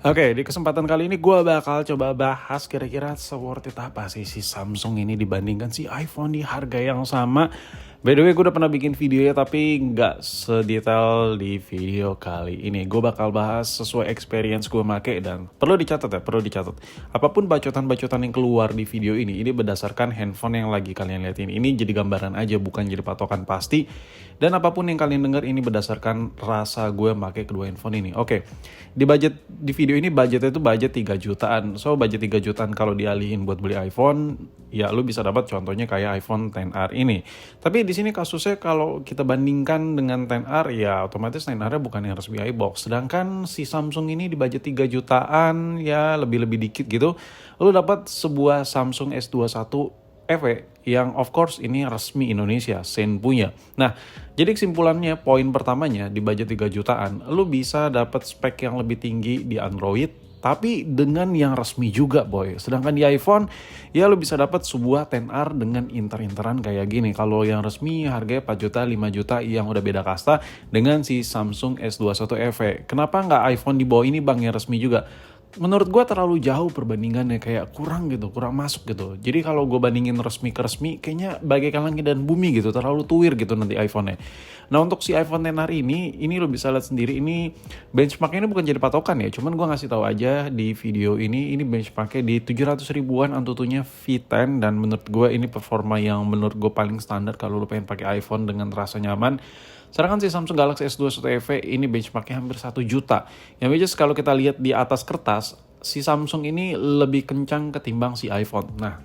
Oke, di kesempatan kali ini gue bakal coba bahas kira-kira worth it apa sih si Samsung ini dibandingkan si iPhone di harga yang sama. By the way, gue udah pernah bikin video ya, tapi nggak sedetail di video kali ini. Gue bakal bahas sesuai experience gue make dan perlu dicatat ya, perlu dicatat. Apapun bacotan-bacotan yang keluar di video ini berdasarkan handphone yang lagi kalian lihat ini. Ini jadi gambaran aja, bukan jadi patokan pasti. Dan apapun yang kalian dengar ini berdasarkan rasa gue make kedua handphone ini. Oke, di video ini budgetnya itu budget 3 jutaan. So budget 3 jutaan kalau dialihin buat beli iPhone, ya lu bisa dapat contohnya kayak iPhone XR ini. Tapi di sini kasusnya kalau kita bandingkan dengan XR, ya otomatis XR-nya bukan yang resmi iBox. Sedangkan si Samsung ini di budget 3 jutaan, ya lebih-lebih dikit gitu. Lu dapat sebuah Samsung S21 FE yang of course ini resmi Indonesia, Sen punya. Nah, jadi kesimpulannya poin pertamanya di budget 3 jutaan, lu bisa dapat spek yang lebih tinggi di Android, tapi dengan yang resmi juga boy. Sedangkan di iPhone, ya lu bisa dapat sebuah XR dengan inter-interan kayak gini. Kalau yang resmi harganya 4 juta, 5 juta yang udah beda kasta dengan si Samsung S21 FE. Kenapa nggak iPhone di bawah ini bang yang resmi juga? Menurut gue terlalu jauh perbandingannya, kayak kurang gitu, kurang masuk gitu. Jadi kalau gue bandingin resmi ke resmi, kayaknya bagaikan langit dan bumi gitu, terlalu tuir gitu nanti iPhone-nya. Nah untuk si iPhone XR ini lo bisa lihat sendiri, ini benchmarknya ini bukan jadi patokan ya, cuman gue ngasih tahu aja di video ini benchmarknya di 700 ribuan Antutunya V10, dan menurut gue ini performa yang menurut gue paling standar kalau lo pengen pakai iPhone dengan rasa nyaman. Sedangkan si Samsung Galaxy S21 FE ini benchmarknya hampir 1 juta. Yang which is kalau kita lihat di atas kertas, si Samsung ini lebih kencang ketimbang si iPhone. Nah,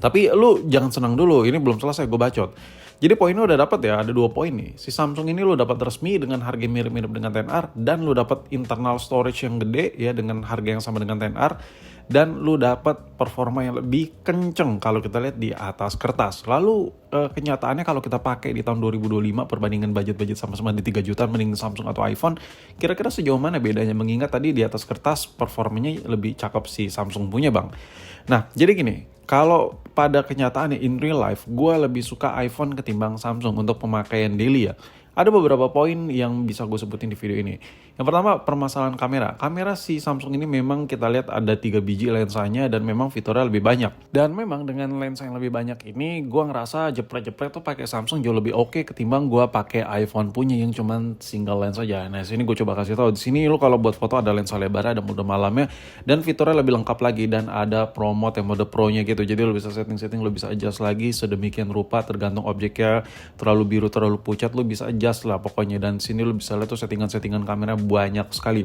tapi lu jangan senang dulu, ini belum selesai gue bacot. Jadi poinnya udah dapat ya, ada 2 poin nih. Si Samsung ini lu dapat resmi dengan harga mirip-mirip dengan XR, dan lu dapat internal storage yang gede ya dengan harga yang sama dengan XR, dan lu dapat performa yang lebih kenceng kalau kita lihat di atas kertas. Lalu kenyataannya kalau kita pakai di tahun 2025, perbandingan budget-budget sama-sama di 3 jutaan mending Samsung atau iPhone, kira-kira sejauh mana bedanya? Mengingat tadi di atas kertas performanya lebih cakep si Samsung punya bang. Nah jadi gini, kalau pada kenyataannya in real life, gue lebih suka iPhone ketimbang Samsung untuk pemakaian daily ya. Ada beberapa poin yang bisa gue sebutin di video ini. Yang pertama, permasalahan kamera. Kamera si Samsung ini memang kita lihat ada 3 biji lensanya dan memang fiturnya lebih banyak. Dan memang dengan lensa yang lebih banyak ini, gue ngerasa jepret-jepret tuh pakai Samsung jauh lebih oke ketimbang gue pakai iPhone punya yang cuman single lens aja. Nah, sini gue coba kasih tahu. Di sini lu kalau buat foto ada lensa lebar, ada mode malamnya, dan fiturnya lebih lengkap lagi, dan ada Pro Mode yang mode Pro-nya gitu. Jadi lu bisa setting-setting, lu bisa adjust lagi sedemikian rupa tergantung objeknya, terlalu biru, terlalu pucat, lu bisa adjust lah pokoknya. Dan sini lu bisa lihat tuh settingan-settingan kamera banyak sekali.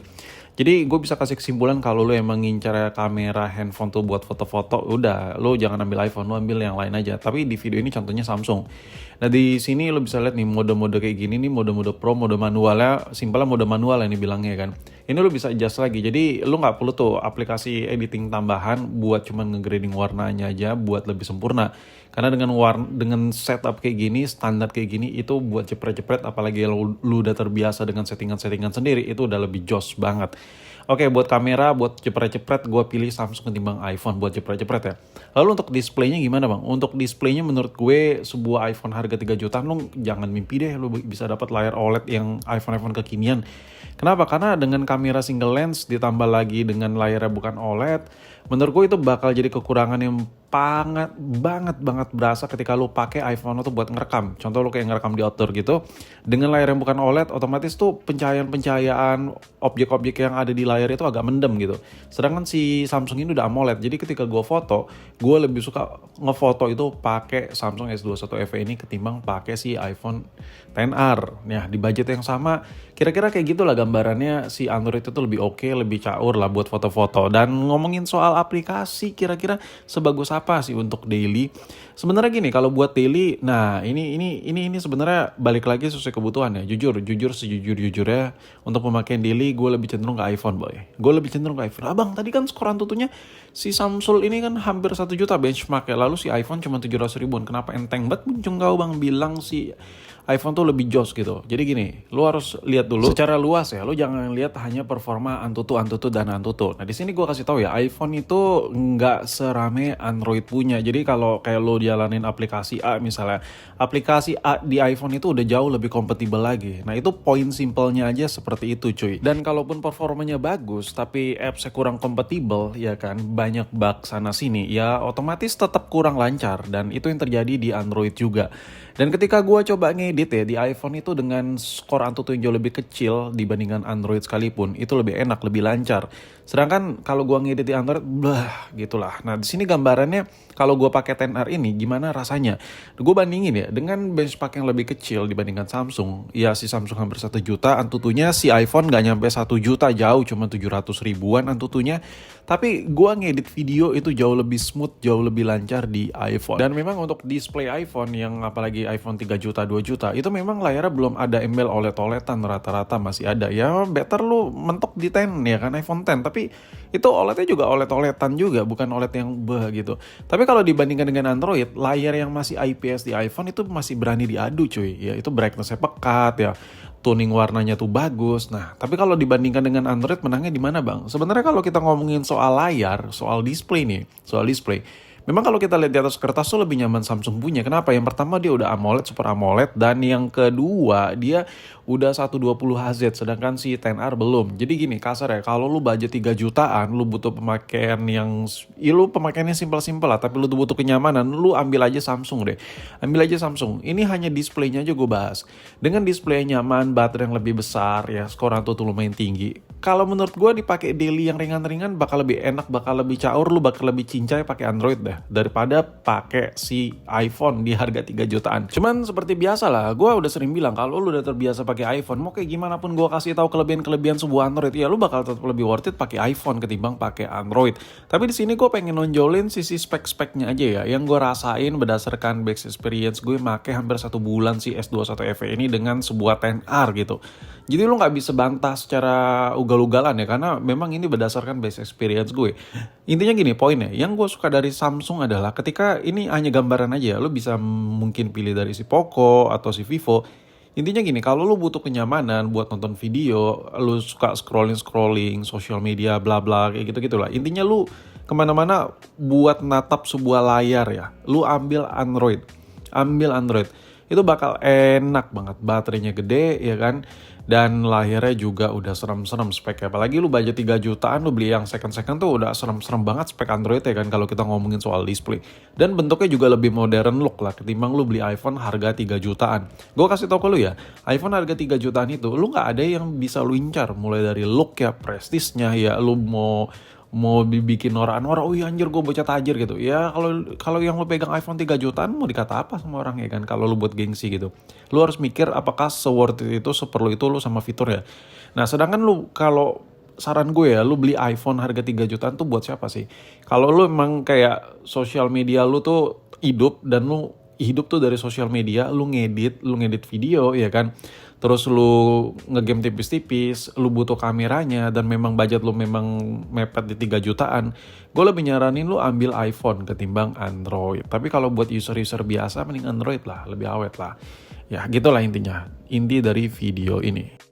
Jadi gue bisa kasih kesimpulan kalau lu emang ngincar kamera handphone tuh buat foto-foto, udah lu jangan ambil iPhone, lu ambil yang lain aja. Tapi di video ini contohnya Samsung. Nah di sini lu bisa lihat nih mode-mode kayak gini nih, mode-mode Pro, mode manualnya, simpelnya mode manual ini bilangnya kan. Ini lu bisa adjust lagi. Jadi lu nggak perlu tuh aplikasi editing tambahan buat cuman nge-grading warnanya aja buat lebih sempurna. Karena dengan setup kayak gini, standar kayak gini, itu buat jepret-jepret, apalagi lu udah terbiasa dengan settingan-settingan sendiri, itu udah lebih jos banget. Oke, buat kamera, buat jepret-jepret, gue pilih Samsung ketimbang iPhone buat jepret-jepret ya. Lalu untuk displaynya gimana bang? Untuk displaynya menurut gue sebuah iPhone harga 3 jutaan, lu jangan mimpi deh lu bisa dapat layar OLED yang iPhone kekinian. Kenapa? Karena dengan kamera single lens ditambah lagi dengan layarnya bukan OLED, menurut gue itu bakal jadi kekurangan yang banget berasa ketika lu pakai iPhone tuh buat ngerekam. Contoh lu kayak ngerekam di outdoor gitu, dengan layar yang bukan OLED, otomatis tuh pencahayaan objek-objek yang ada di layar itu agak mendem gitu. Sedangkan si Samsung ini udah AMOLED, jadi ketika gue foto, gue lebih suka ngefoto itu pakai Samsung S21 FE ini ketimbang pakai si iPhone XR. Nah di budget yang sama, kira-kira kayak gitulah gambarannya. Si Android itu lebih oke, lebih caur lah buat foto-foto. Dan ngomongin soal aplikasi, kira-kira sebagus apa sih untuk daily? Sebenarnya gini, kalau buat daily, nah ini sebenarnya balik lagi sesuai kebutuhan ya. Jujur sejujur-jujurnya untuk pemakaian daily gue lebih cenderung ke iPhone boy. Gue lebih cenderung ke iPhone. Abang tadi kan skor Antutunya si Samsung ini kan hampir 1 juta benchmark ya. Lalu si iPhone cuma 700 ribuan. Kenapa enteng banget muncung kau bang bilang si iPhone tuh lebih jos gitu. Jadi gini, lu harus lihat dulu secara luas ya. Lu jangan lihat hanya performa Antutu dan Antutu. Nah di sini gue kasih tahu ya, iPhone itu nggak serame Android punya. Jadi kalau kayak lu jalanin aplikasi A misalnya, aplikasi A di iPhone itu udah jauh lebih kompatibel lagi. Nah itu poin simpelnya aja seperti itu cuy. Dan kalaupun performanya bagus, tapi appsnya kurang kompatibel, ya kan, banyak bug sana sini, ya otomatis tetap kurang lancar. Dan itu yang terjadi di Android juga. Dan ketika gue coba ngedit ya di iPhone itu dengan skor Antutu yang jauh lebih kecil dibandingkan Android sekalipun, itu lebih enak, lebih lancar. Sedangkan kalau gue ngedit di Android, blah gitulah. Nah di sini gambarannya kalau gue pakai XR ini gimana rasanya? Gue bandingin ya dengan benchmark yang lebih kecil dibandingkan Samsung. Ya si Samsung hampir 1 juta, Antutunya si iPhone nggak nyampe 1 juta, jauh cuma 700 ribuan Antutunya. Tapi gue ngedit video itu jauh lebih smooth, jauh lebih lancar di iPhone. Dan memang untuk display iPhone yang apalagi iPhone 3 juta, 2 juta, itu memang layarnya belum ada embel OLED-OLEDan, rata-rata masih ada. Ya better lu mentok di 10 ya kan, iPhone 10. Tapi itu OLED-nya juga OLED-OLEDan juga, bukan OLED yang gitu. Tapi kalau dibandingkan dengan Android, layar yang masih IPS di iPhone itu masih berani diadu cuy. Ya itu brightness-nya pekat ya. Tuning warnanya tuh bagus. Nah, tapi kalau dibandingkan dengan Android, menangnya di mana, Bang? Sebenarnya kalau kita ngomongin soal layar, soal display nih, soal display. Memang kalau kita lihat di atas kertas tuh lebih nyaman Samsung punya. Kenapa? Yang pertama dia udah AMOLED, Super AMOLED, dan yang kedua dia udah 120Hz, sedangkan si XR belum. Jadi gini, kasar ya, kalau lu budget 3 jutaan, lu butuh pemakaian yang, ya lu pemakaiannya simpel-simpel lah, tapi lu butuh kenyamanan, lu ambil aja Samsung deh. Ambil aja Samsung. Ini hanya displaynya aja gue bahas. Dengan display nyaman, baterai yang lebih besar, ya skor Antutu lumayan tinggi. Kalau menurut gue dipakai daily yang ringan-ringan bakal lebih enak, bakal lebih caur, lu bakal lebih cincai pakai Android deh daripada pakai si iPhone di harga 3 jutaan. Cuman seperti biasa lah, gue udah sering bilang kalau lu udah terbiasa pakai iPhone, mau kayak gimana pun gue kasih tahu kelebihan-kelebihan sebuah Android, ya lu bakal tetap lebih worth it pakai iPhone ketimbang pakai Android. Tapi di sini gue pengen nonjolin sisi spek-speknya aja ya, yang gue rasain berdasarkan base experience gue pakai hampir 1 bulan si S21 FE ini dengan sebuah XR gitu. Jadi lu nggak bisa bantah secara ugal-ugalan ya, karena memang ini berdasarkan base experience gue. Intinya gini poinnya, yang gue suka dari Samsung adalah ketika ini hanya gambaran aja, lu bisa mungkin pilih dari si Poco atau si Vivo. Intinya gini, kalau lu butuh kenyamanan buat nonton video, lu suka scrolling social media bla bla kayak gitu-gitulah. Intinya lu kemana-mana buat natap sebuah layar ya, lu ambil Android. Itu bakal enak banget, baterainya gede ya kan, dan layarnya juga udah serem-serem speknya. Apalagi lu budget 3 jutaan, lu beli yang second tuh udah serem-serem banget spek Android ya kan, kalau kita ngomongin soal display. Dan bentuknya juga lebih modern look lah ketimbang lu beli iPhone harga 3 jutaan. Gue kasih tau ke lu ya, iPhone harga 3 jutaan itu lu gak ada yang bisa lu incar, mulai dari look ya, prestisnya ya, lu mau dibikin norak-norak, oh iya anjir gue bocah tajir gitu. Ya kalau yang lu pegang iPhone 3 jutaan mau dikata apa sama orang ya kan, kalau lu buat gengsi gitu. Lu harus mikir apakah se-worth it itu, seperlu itu lu sama fiturnya. Nah sedangkan lu, kalau saran gue ya, lu beli iPhone harga 3 jutaan tuh buat siapa sih? Kalau lu emang kayak sosial media lu tuh hidup, dan lu hidup tuh dari sosial media, lu ngedit video ya kan, terus lu ngegame tipis-tipis, lu butuh kameranya, dan memang budget lu memang mepet di 3 jutaan, gue lebih nyaranin lu ambil iPhone ketimbang Android. Tapi kalau buat user-user biasa mending Android lah, lebih awet lah. Ya gitulah intinya, inti dari video ini.